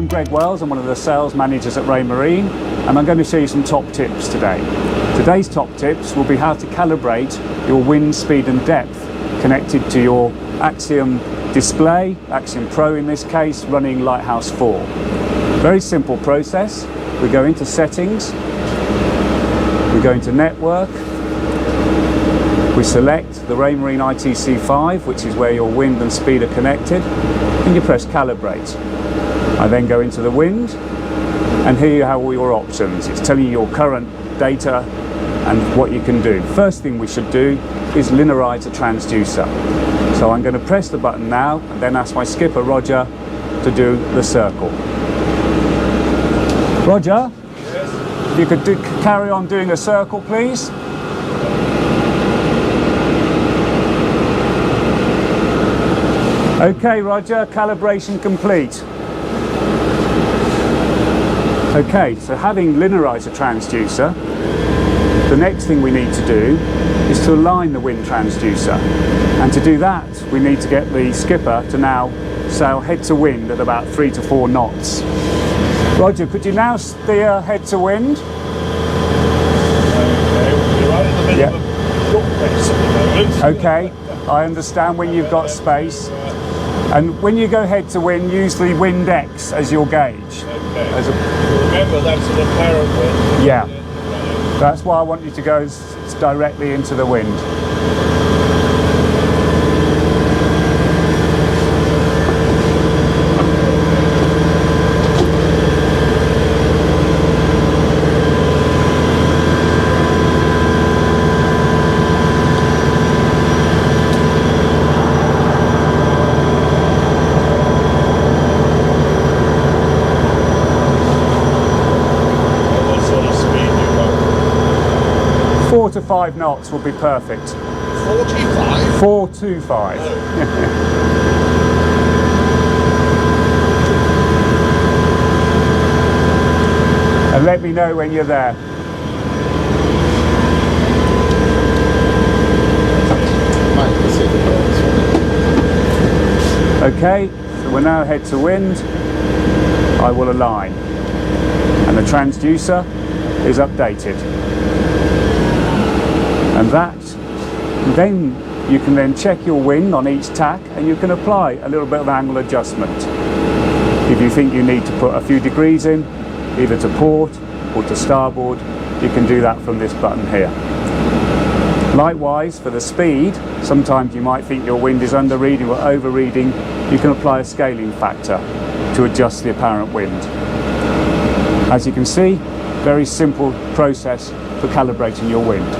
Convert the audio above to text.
I'm Greg Wells, I'm one of the sales managers at Raymarine, and I'm going to show you some top tips today. Today's top tips will be how to calibrate your wind speed and depth connected to your Axiom display, Axiom Pro in this case, running Lighthouse 4. Very simple process. We go into settings, we go into network, we select the Raymarine ITC5, which is where your wind and speed are connected, and you press calibrate. I then go into the wind, and here you have all your options. It's telling you your current data and what you can do. First thing we should do is linearize a transducer. So I'm going to press the button now and then ask my skipper Roger to do the circle. Roger, yes. If you could carry on doing a circle, please. Okay, Roger, calibration complete. Okay, so having linearized a transducer, the next thing we need to do is to align the wind transducer. And to do that, we need to get the skipper to now sail head to wind at about 3 to 4 knots. Roger, could you now steer head to wind? Okay, we're right in the middle of a book race at the moment. Okay, I understand when you've got space. And when you go head to wind, use the wind X as your gauge. Okay. Remember, that's an apparent wind. Yeah. That's why I want you to go directly into the wind. 4 to 5 knots will be perfect. 45? 4 to 5. And let me know when you're there. Okay, so we're now head to wind. I will align. And the transducer is updated. And that, then you can then check your wind on each tack and you can apply a little bit of angle adjustment. If you think you need to put a few degrees in, either to port or to starboard, you can do that from this button here. Likewise, for the speed, sometimes you might think your wind is under reading or over reading. You can apply a scaling factor to adjust the apparent wind. As you can see, very simple process for calibrating your wind.